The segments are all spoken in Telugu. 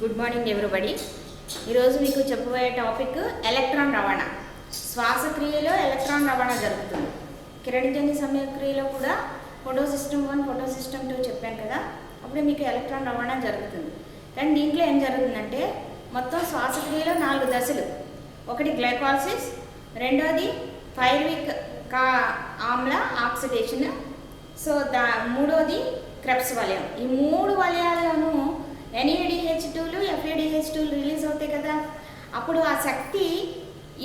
Good morning everybody. ఈరోజు మీకు చెప్పబోయే టాపిక్ ఎలక్ట్రాన్ రవాణా. శ్వాసక్రియలో ఎలక్ట్రాన్ రవాణా జరుగుతుంది. కిరణజన్య సమయక్రియలో కూడా ఫోటో సిస్టమ్ 1 ఫోటో సిస్టమ్ 2 చెప్పాను కదా, అప్పుడు మీకు ఎలక్ట్రాన్ రవాణా జరుగుతుంది. కానీ దీంట్లో ఏం జరుగుతుందంటే మొత్తం శ్వాసక్రియలో 4 దశలు. ఒకటి గ్లైకాలసిస్, రెండోది పైరువిక్ ఆమ్ల ఆక్సిడేషన్, మూడోది క్రెబ్స్ వలయం. ఈ 3 వలయాల్లోనూ NADH2లు FADH2లు రిలీజ్ అవుతాయి కదా. అప్పుడు ఆ శక్తి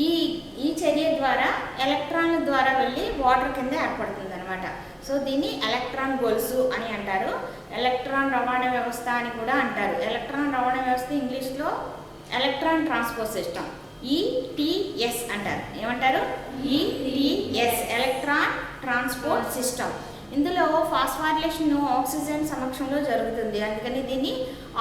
ఈ చర్య ద్వారా ఎలక్ట్రాన్ల ద్వారా వెళ్ళి వాటర్ కింద ఏర్పడుతుంది అనమాట. సో దీన్ని ఎలక్ట్రాన్ గొలుసు అని అంటారు. ఎలక్ట్రాన్ రవాణా వ్యవస్థ అని కూడా అంటారు. ఎలక్ట్రాన్ రవాణా వ్యవస్థ ఇంగ్లీష్లో ఎలక్ట్రాన్ ట్రాన్స్పోర్ట్ సిస్టమ్, ETS అంటారు. ఏమంటారు? ETS, electron transport system. ఇందులో ఫాస్ఫారిలేషన్ ఆక్సిజన్ సమక్షంలో జరుగుతుంది. అందుకని దీన్ని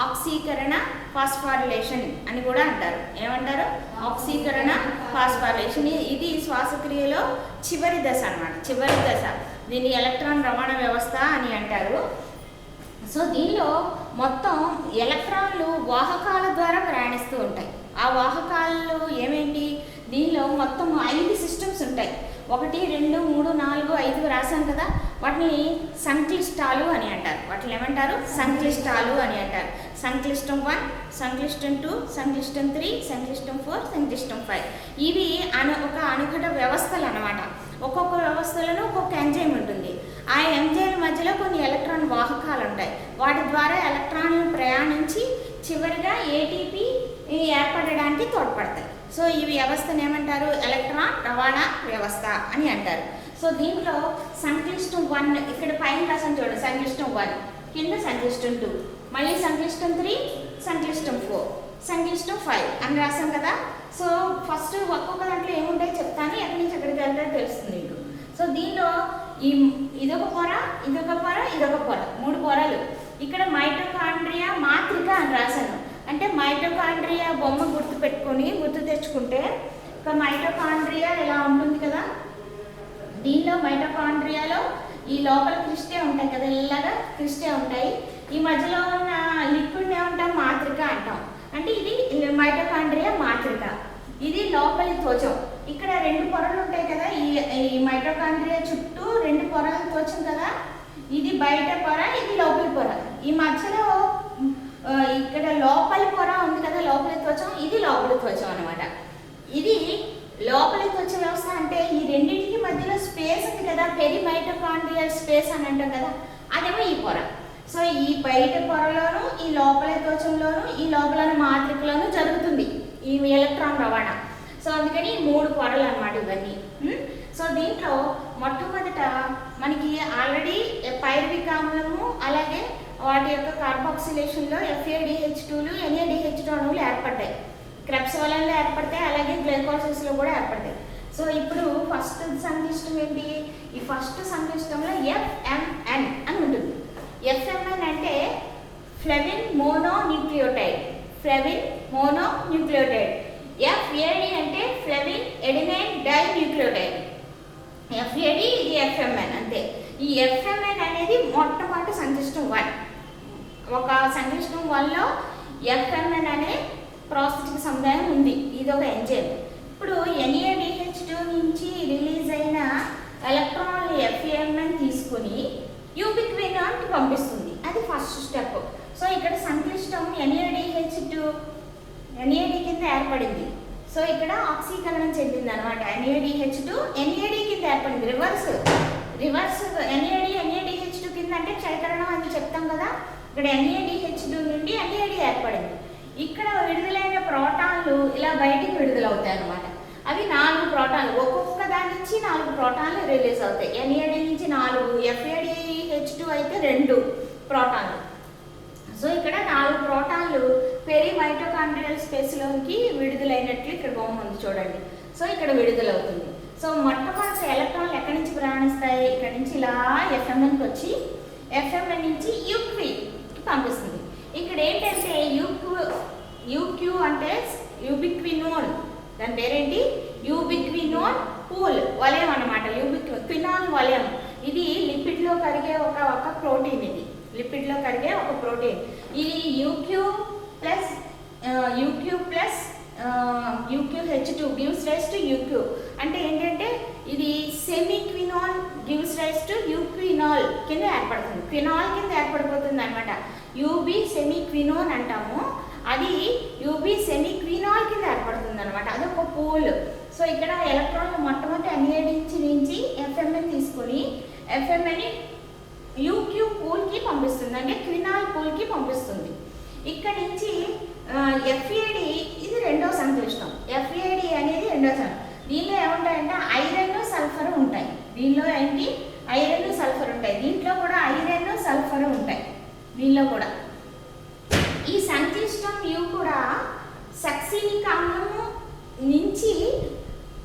ఆక్సీకరణ ఫాస్ఫారిలేషన్ అని కూడా అంటారు. ఏమంటారు? ఆక్సీకరణ ఫాస్ఫారిలేషన్. ఇది శ్వాసక్రియలో చివరి దశ అన్నమాట. చివరి దశ. దీన్ని ఎలక్ట్రాన్ రవాణా వ్యవస్థ అని అంటారు. సో దీనిలో మొత్తం ఎలక్ట్రాన్లు వాహకాల ద్వారా ప్రయాణిస్తూ ఉంటాయి. ఆ వాహకాలు ఏమేంటి? దీనిలో మొత్తం 5 సిస్టమ్స్ ఉంటాయి. 1, 2, 3, 4, 5 రాశాను కదా, వాటిని సంక్లిష్టాలు అని అంటారు. వాటిని ఏమంటారు? సంక్లిష్టాలు అని అంటారు. సంక్లిష్టం 1, సంక్లిష్టం 2, సంక్లిష్టం 3, సంక్లిష్టం 4, సంక్లిష్టం 5. ఇవి ఒక అణుఘట వ్యవస్థలు అన్నమాట. ఒక్కొక్క వ్యవస్థలను ఒక్కొక్క ఎంజైమ్ ఉంటుంది. ఆ ఎంజైమ్ మధ్యలో కొన్ని ఎలక్ట్రాన్ వాహకాలు ఉంటాయి. వాటి ద్వారా ఎలక్ట్రాన్లు ప్రయాణించి చివరిగా ATP ఏర్పడడానికి తోడ్పడతాయి. సో ఈ వ్యవస్థను ఏమంటారు? ఎలక్ట్రాన్ రవాణా వ్యవస్థ అని అంటారు. సో దీంట్లో సంక్లిష్టం 1 ఇక్కడ పైన రాసాను చూడండి. సంక్లిష్టం 1 కింద సంక్లిష్టం 2, మళ్ళీ సంక్లిష్టం 3, సంక్లిష్టం 4, సంక్లిష్టం 5 అని రాసాం కదా. సో ఫస్ట్ ఒక్కొక్క దాంట్లో ఏముంటాయో చెప్తాను, ఎక్కడి నుంచి ఎక్కడికి వెళ్తారో తెలుస్తుంది మీకు. సో దీనిలో ఇదొక పొర, ఇదొక పొర, ఇదొక పొర, 3 పొరలు. ఇక్కడ మైటోకాండ్రియా మాత్రిక అని రాశాను. అంటే మైటోకాండ్రియా బొమ్మ గుర్తు తెచ్చుకుంటే ఒక మైటోకాండ్రియా ఇలా ఉంటుంది కదా. దీనిలో మైటోకాండ్రియాలో ఈ లోపల క్రిస్టే ఉంటాయి కదా, ఇలాగా క్రిస్టే ఉంటాయి. ఈ మధ్యలో ఉన్న లిక్విడ్ ఏమంటాం? మాత్రిక అంటాం. అంటే ఇది మైటోకాండ్రియా మాత్రిక. ఇది లోపలి త్వచం. ఇక్కడ 2 పొరలు ఉంటాయి కదా. ఈ మైటోకాండ్రియా చుట్టూ 2 పొరలు త్వచం కదా. ఇది బయట పొర, ఇది లోపలి పొర. ఈ మధ్యలో ఇక్కడ లోపలి పొర ఉంది కదా, లోపలి త్వచం. ఇది లోపలి త్వచం అనమాట. ఇది లోపలి త్వచ వ్యవస్థ. అంటే ఈ రెండింటికి మధ్యలో స్పేస్ ఉంది కదా, పెరిమైటోకాండ్రియల్ స్పేస్ అని అంటాం కదా, అదేమో ఈ పొర. సో ఈ బయట పొరలోను, ఈ లోపలి త్వచంలోను, ఈ లోపల మాత్రికలోను జరుగుతుంది ఈ ఎలక్ట్రాన్ రవాణా. సో అందుకని 3 పొరలు అనమాట ఇవన్నీ. సో దీంట్లో మొట్టమొదట మనకి ఆల్రెడీ పైరువిక్ ఆమ్లము అలాగే వాటి యొక్క కార్బాక్సిలేషన్లో FADH2లు NADH2 అణువులు ఏర్పడతాయి. క్రెబ్స్ వలయంలో ఏర్పడతాయి, అలాగే గ్లైకోలిసిస్లో కూడా ఏర్పడతాయి. సో ఇప్పుడు ఫస్ట్ సంక్లిష్టం ఏంటి? ఈ ఫస్ట్ సంక్లిష్టంలో FMN అని ఉంటుంది. FMN అంటే ఫ్లెవిన్ మోనోన్యూక్లియోటైడ్. ఫ్లెవిన్ మోనోన్యూక్లియోటైడ్. FAD అంటే ఫ్లెవిన్ ఎడినైన్ డైన్యూక్లియోటైడ్. FAD ఇది FMN అంతే. ఈ FMN అనేది మొట్టమొదటి సంక్లిష్టం 1. ఒక సంక్లిష్టం 1లో FMN అనే ప్రాసెటిక్ సముదాయం ఉంది. ఇది ఒక ఎంజైమ్. ఇప్పుడు NADH2 నుంచి రిలీజ్ అయిన ఎలక్ట్రాన్లు FMN తీసుకుని యూబిక్వినాన్కి పంపిస్తుంది. అది ఫస్ట్ స్టెప్. సో ఇక్కడ సంక్లిష్టం NADH2 NAD కింద ఏర్పడింది. సో ఇక్కడ ఆక్సీకరణం చెందింది అనమాట. NADH2 NAD కింద ఏర్పడింది. రివర్స్ NADH2 కింద అంటే క్షయకరణం అని చెప్తాం కదా. ఇక్కడ NADH2 నుండి NAD ఏర్పడింది. ఇక్కడ విడుదలైన ప్రోటాన్లు ఇలా బయటికి విడుదలవుతాయి అన్నమాట. అవి 4 ప్రోటాన్లు, ఒక్కొక్క దాని నుంచి 4 ప్రోటాన్లు రిలీజ్ అవుతాయి. NAD నుంచి 4, FADH2 అయితే 2 ప్రోటాన్లు. సో ఇక్కడ 4 ప్రోటాన్లు పెరిమైటోకాండ్రియల్ స్పేస్లోకి విడుదలైనట్లు ఇక్కడ బొమ్మ ఉంది చూడండి. సో ఇక్కడ విడుదలవుతుంది. సో మొట్టమొదటి ఎలక్ట్రాన్లు ఎక్కడి నుంచి ప్రయాణిస్తాయి? ఇక్కడ నుంచి ఇలా FMNకి వచ్చి FMN నుంచి UQ పంపిస్తుంది. ఇక్కడ ఏంటంటే UQ అంటే యూబిక్వినోన్. దాని పేరేంటి? యూబిక్వినోన్ పూల్ వలయం అన్నమాట. యూబిక్వినాన్ వలయం. ఇది లిపిడ్లో కరిగే ఒక ప్రోటీన్. ఇది లిపిడ్లో కరిగే ఒక ప్రోటీన్. ఇది UQ plus UQ plus UQH2 gives rise to UQ. అంటే ఏంటంటే ఇది సెమీ క్వినాల్ గివ్స్ రైస్ టు యూక్వినాల్ కింద ఏర్పడుతుంది, క్వినాల్ కింద ఏర్పడిపోతుంది అనమాట. UB సెమీ క్వినోన్ అంటాము, అది UB సెమీ క్వినాల్ కింద ఏర్పడుతుంది అనమాట. అదొక పూల్. సో ఇక్కడ ఎలక్ట్రాన్లు మొట్టమొదటి నుంచి FMN తీసుకొని FMNని UQ పూల్కి పంపిస్తుంది, అంటే క్వినాల్ పూల్కి పంపిస్తుంది. ఇక్కడ నుంచి FAD ఇది రెండో సంక్లిష్టం. FAD అనేది రెండో సంక్లిష్టం. దీనిలో ఏముంటాయంటే ఐరన్ సల్ఫర్ ఉంటాయి. దీనిలో ఏంటి ఐరన్ సల్ఫర్ ఉంటాయి. దీంట్లో కూడా ఐరన్ సల్ఫర్ ఉంటాయి. దీనిలో కూడా ఈ సంక్లిష్టం U కూడా సక్సినిక్ ఆమ్లము నుంచి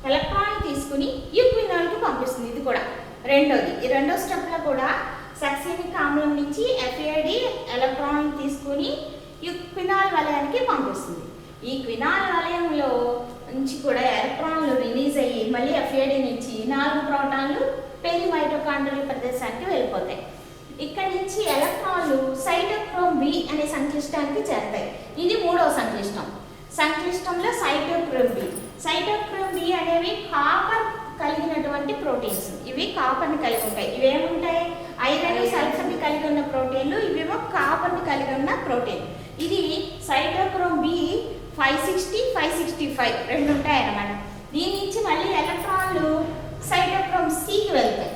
ఎలక్ట్రాన్ తీసుకుని యూక్వినాల్కి పంపిస్తుంది. ఇది కూడా రెండోది. ఈ రెండో స్టెప్లో కూడా సక్సినిక్ ఆమ్లం నుంచి FAD ఎలక్ట్రాన్ తీసుకుని క్వినాల్ వలయానికి పంపిస్తుంది. ఈ క్వినాల్ వలయంలో నుంచి కూడా ఎలక్ట్రాన్లు రిలీజ్ అయ్యి మళ్ళీ FAD నుంచి 4 ప్రోటాన్లు పెరిమైటోకాండ్రియల్ ప్రదేశానికి వెళ్ళిపోతాయి. ఇక్కడ నుంచి ఎలక్ట్రాన్లు సైటోక్రోమ్ B అనే సంక్లిష్టానికి చేరుతాయి. ఇది మూడవ సంక్లిష్టం. సంక్లిష్టంలో సైటోక్రోమ్ B. సైటోక్రోమ్ B అనేవి కాపర్ కలిగినటువంటి ప్రోటీన్స్. ఇవి కాపర్ని కలిగి ఉంటాయి. ఇవేముంటాయి ఐరన్ సల్ఫర్ని కలిగి ఉన్న ప్రోటీన్లు, ఇవేమో కాపర్ని కలిగి ఉన్న ప్రోటీన్. ఇది సైటోక్రోమ్ B 560 565 రెండు ఉంటాయి అన్నమాట. దీని నుంచి మళ్ళీ ఎలక్ట్రాన్లు సైటోక్రోమ్ Cకి వెళ్తాయి.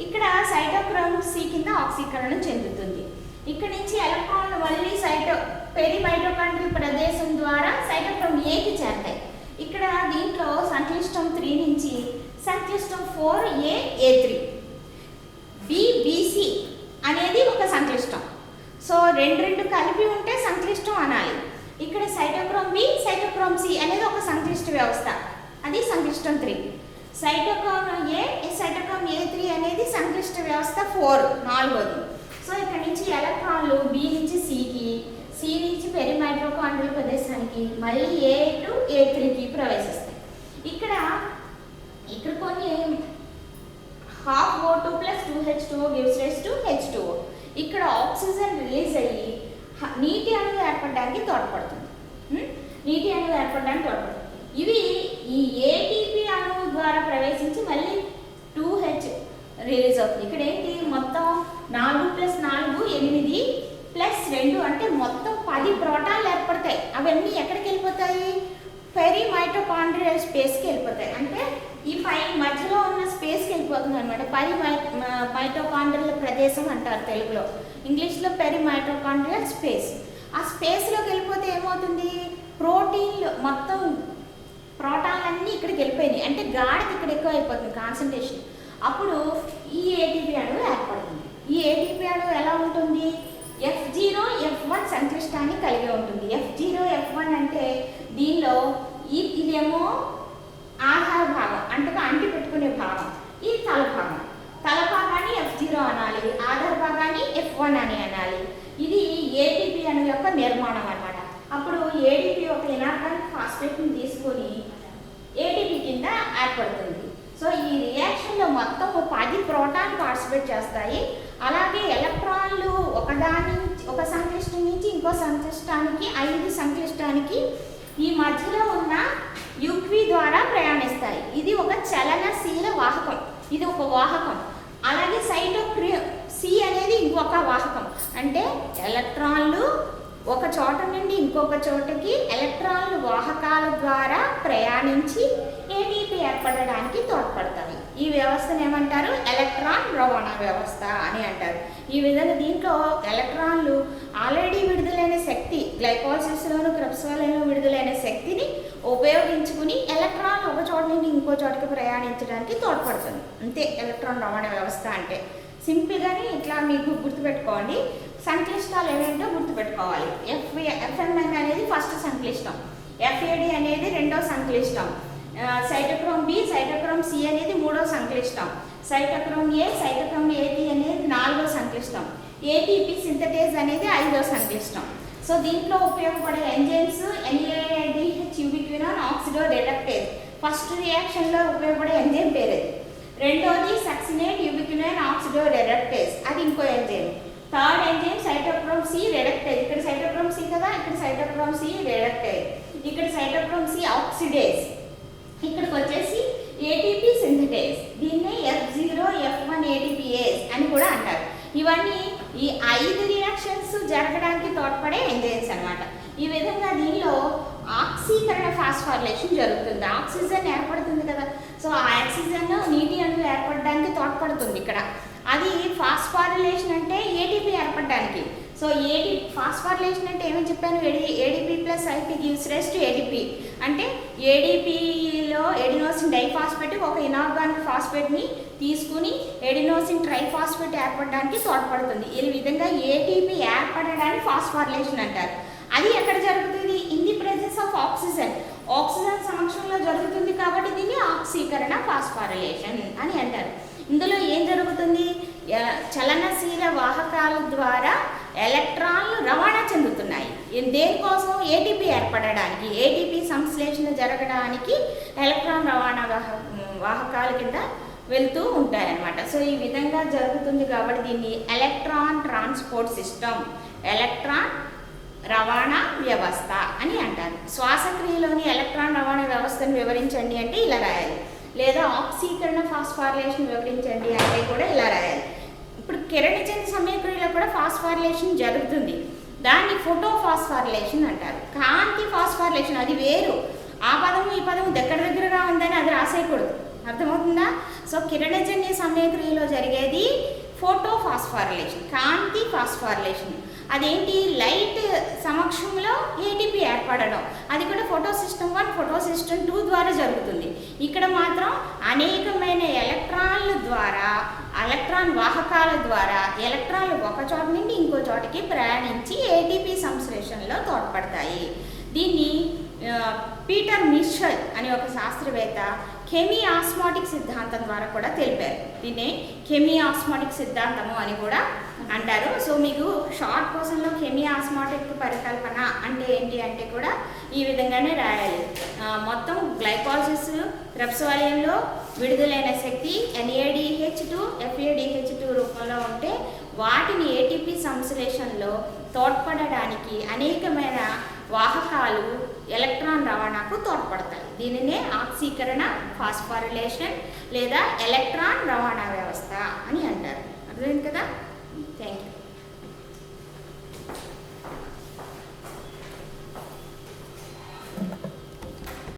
ఇక్కడ సైటోక్రోమ్ C కింద ఆక్సీకరణం చెందుతుంది. ఇక్కడ నుంచి ఎలక్ట్రాన్లు మళ్ళీ పెరిమైటోకాండ్రియల్ ప్రదేశం ద్వారా సైటోక్రోమ్ Aకి చేరుతాయి. ఇక్కడ దీంట్లో సంక్లిష్టం 3 నుంచి సంక్లిష్టం 4A3 BBC అనేది ఒక సంక్లిష్టం. సో రెండు కలిపి ఉంటే సంక్లిష్టం అనాలి. ఇక్కడ సైటోక్రోమ్ B సైటోక్రోమ్ C అనేది ఒక సంక్లిష్ట వ్యవస్థ, అది సంక్లిష్టం 3. సైటోక్రోమ్ A సైటోక్రోమ్ A3 అనేది సంక్లిష్ట వ్యవస్థ 4 నాలుగోది. సో ఇక్కడ నుంచి ఎలక్ట్రాన్లు B నుంచి Cకి, C నుంచి పెరిమైటోకాండ్రియల్ ప్రదేశానికి, మళ్ళీ A టు A3కి ప్రవేశిస్తాయి. ఇక్కడ కొన్ని half O2 plus 2H2O gives rise to H2O. ఇక్కడ ఆక్సిజన్ రిలీజ్ అయ్యి నీటి అణువు ఏర్పడడానికి తోడ్పడుతుంది. ఇవి ఈ ATP అణువు ద్వారా ప్రవేశించి మళ్ళీ 2H రిలీజ్ అవుతుంది. ఇక్కడ ఏంటి మొత్తం 4 + 4 8 + 2 అంటే మొత్తం 10 ప్రోటాన్లు ఏర్పడతాయి. అవన్నీ ఎక్కడికి వెళ్ళిపోతాయి పెరిమైటోకాండ్రియల్ స్పేస్కి వెళ్ళిపోతాయి. అంటే ఈ మధ్యలో ఉన్న స్పేస్కి వెళ్ళిపోతుంది అనమాట. పెరిమైటోకాండ్రియల్ ప్రదేశం అంటారు తెలుగులో, ఇంగ్లీష్లో పెరిమైటోకాండ్రియల్ స్పేస్. ఆ స్పేస్లోకి వెళ్ళిపోతే ఏమవుతుంది ప్రోటీన్లు మొత్తం ప్రోటాన్లన్నీ ఇక్కడికి వెళ్ళిపోయినాయి, అంటే గాఢత ఇక్కడ ఎక్కువ అయిపోతుంది కాన్సన్ట్రేషన్. అప్పుడు ఈ ATP అణువు ఏర్పడుతుంది. ఈ ATP అణువు ఎలా ఉంటుంది F0 F1 సంక్లిష్టాన్ని కలిగి ఉంటుంది. F0 F1 అంటే దీనిలో ఇదేమో ఆధార భాగం, అంటే అంటి పెట్టుకునే భాగం. ఇది తల భాగాన్ని F0 అనాలి, ఆధార భాగాన్ని F1 అని అనాలి. ఇది ATP అణువు యొక్క నిర్మాణం అన్నమాట. అప్పుడు ADP ఒక ఇనార్గానిక్ ఫాస్ఫేట్ని తీసుకొని ATP కింద ఏర్పడుతుంది. సో ఈ రియాక్షన్లో మొత్తం 10 ప్రోటాన్ పార్టిసిపేట్ చేస్తాయి. అలాగే ఎలక్ట్రాన్లు ఒక సంక్లిష్టం నుంచి ఇంకో సంక్లిష్టానికి 5 సంక్లిష్టానికి ఈ మధ్యలో ఉన్న యుక్వి ద్వారా ప్రయాణిస్తాయి. ఇది ఒక చలనశీల వాహకం, ఇది ఒక వాహకం. అలాగే సైటోక్రోమ్ C అనేది ఇంకొక వాహకం, అంటే ఎలక్ట్రాన్లు ఒక చోట నుండి ఇంకొక చోటకి ఎలక్ట్రాన్లు వాహకాల ద్వారా ప్రయాణించి ATP ఏర్పడడానికి తోడ్పడతాయి. ఈ వ్యవస్థను ఏమంటారు ఎలక్ట్రాన్ రవాణా వ్యవస్థ అని అంటారు. ఈ విధంగా దీంట్లో ఎలక్ట్రాన్లు ఆల్రెడీ విడుదలైన శక్తి గ్లైకోలిసిస్లోను క్రెబ్స్వాలిన్లో విడుదలైన శక్తిని ఉపయోగించుకుని ఎలక్ట్రాన్లు ఒక చోట నుండి ఇంకో చోటకి ప్రయాణించడానికి తోడ్పడుతుంది. అంతే ఎలక్ట్రాన్ రవాణా వ్యవస్థ అంటే. సింపుల్గాని ఇట్లా మీకు గుర్తుపెట్టుకోండి. సంక్లిష్టాలు ఏమేంటో గుర్తుపెట్టుకోవాలి. FMN అనేది ఫస్ట్ సంక్లిష్టం, FAD అనేది రెండో సంక్లిష్టం, సైటోక్రోమ్ B సైటోక్రోమ్ C అనేది మూడో సంక్లిష్టం, సైటోక్రోమ్ A సైటోక్రోమ్ AT అనేది నాలుగో సంక్లిష్టం, ATP సింథటేజ్ అనేది ఐదో సంక్లిష్టం. సో దీంట్లో ఉపయోగపడే ఎంజైమ్స్ NADH యూబిక్వినాన్ ఆక్సిడో రిడక్టేజ్. ఫస్ట్ రియాక్షన్లో ఉపయోగపడే ఎంజైమ్ పేరు అది. రెండోది సక్సినేట్ యూబిక్వినాన్ ఆక్సిడో రిడక్టేజ్, అది ఇంకో enzyme. Third enzyme cytochrome C reductase. ఇక్కడ సైటోక్రోమ్ సి కదా, ఇక్కడ సైటోక్రోమ్ సి రిడక్టేజ్, ఇక్కడ సైటోక్రోమ్ సి ఆక్సిడేజ్, ఇక్కడికి వచ్చేసి ఏటీపీ సింథటేజ్. దీన్నే F0 F1 ఏటీపీఏస్ అని కూడా అంటారు. ఇవన్నీ ఈ 5 రియాక్షన్స్ జరగడానికి తోడ్పడే ఎంజైమ్స్ అన్నమాట. ఈ విధంగా దీనిలో ఆక్సీకరణ ఫాస్ఫారిలేషన్ జరుగుతుంది. ఆక్సిజన్ ఏర్పడుతుంది కదా, సో ఆ ఆక్సిజన్ నీటి అణువు ఏర్పడడానికి తోడ్పడుతుంది ఇక్కడ. అది ఫాస్ఫారిలేషన్ అంటే ఏటీపీ ఏర్పడడానికి. సో ఫాస్ఫారిలేషన్ అంటే ఏమని చెప్పాను, ADP plus IP gives rise to ATP. అంటే ఏడీపీలో ఎడినోసిన్ డైఫాస్ఫేట్ ఒక ఇనార్గానిక్ ఫాస్ఫేట్ని తీసుకుని ఎడినోసిన్ ట్రైఫాస్ఫేట్ ఏర్పడడానికి తోడ్పడుతుంది. ఈ విధంగా ఏటీపీ ఏర్పడడానికి ఫాస్ఫారిలేషన్ అంటారు. అది ఎక్కడ జరుగుతుంది? In the presence of oxygen. Oxygen సమక్షంలో జరుగుతుంది కాబట్టి దీన్ని ఆక్సీకరణ ఫాస్ఫారిలేషన్ అని అంటారు. ఇందులో ఏం జరుగుతుంది? చలనశీల వాహకాల ద్వారా ఎలక్ట్రాన్లు రవాణా చెందుతున్నాయి. దేనికోసం? ఏటీపీ ఏర్పడడానికి, ఏటీపీ సంశ్లేషణ జరగడానికి ఎలక్ట్రాన్ రవాణా వాహకాల కింద వెళ్తూ ఉంటాయన్నమాట. సో ఈ విధంగా జరుగుతుంది కాబట్టి దీన్ని ఎలక్ట్రాన్ ట్రాన్స్పోర్ట్ సిస్టమ్, ఎలక్ట్రాన్ రవాణా వ్యవస్థ అని అంటారు. శ్వాసక్రియలోని ఎలక్ట్రాన్ రవాణా వ్యవస్థను వివరించండి అంటే ఇలా రాయాలి, లేదా ఆక్సీకరణ ఫాస్ఫారిలేషన్ వివరించండి అంటే కూడా ఇలా రాయాలి. ఇప్పుడు కిరణజన్య సమయక్రియలో కూడా ఫాస్ఫారిలేషన్ జరుగుతుంది. దాన్ని ఫోటో ఫాస్ఫారిలేషన్ అంటారు. కాంతి ఫాస్ఫారిలేషన్ అది వేరు. ఆ పదము ఈ పదము దగ్గరగా ఉందని అది రాసేయకూడదు, అర్థమవుతుందా? సో కిరణజన్య సమయక్రియలో జరిగేది ఫోటో ఫాస్ఫారిలేషన్, కాంతి ఫాస్ఫారిలేషన్. అదేంటి? లైట్ సమక్షంలో ఏటీపీ ఏర్పడడం. అది కూడా ఫోటో సిస్టమ్ 1 ఫోటో సిస్టమ్ 2 ద్వారా జరుగుతుంది. ఇక్కడ మాత్రం అనేకమైన ఎలక్ట్రాన్ల ద్వారా, ఎలక్ట్రాన్ వాహకాల ద్వారా ఎలక్ట్రాన్లు ఒక చోట నుండి ఇంకో చోటికి ప్రయాణించి ఏటీపీ సంశ్లేషణలో తోడ్పడతాయి. దీన్ని పీటర్ మిషెల్ అనే ఒక శాస్త్రవేత్త కెమీ ఆస్మాటిక్ సిద్ధాంతం ద్వారా కూడా తెలిపారు. దీన్ని కెమీ ఆస్మాటిక్ సిద్ధాంతము అని కూడా అంటారు. సో మీకు షార్ట్ క్వశ్చన్లో కెమీ ఆస్మాటిక్ పరికల్పన అంటే ఏంటి అంటే కూడా ఈ విధంగానే రాయాలి. మొత్తం గ్లైకాలసిస్ క్రెబ్స్ వాల్యంలో విడుదలైన శక్తి NADH2 FADH2 రూపంలో ఉంటే వాటిని ఏటీపీ సంశ్లేషణలో తోడ్పడడానికి అనేకమైన వాహకాలు ఎలక్ట్రాన్ రవాణాకు తోడ్పడతాయి. దీనినే ఆక్సీకరణ ఫాస్ఫారిలేషన్ లేదా ఎలక్ట్రాన్ రవాణా వ్యవస్థ అని అంటారు. అర్థమైంది కదా? Thank you.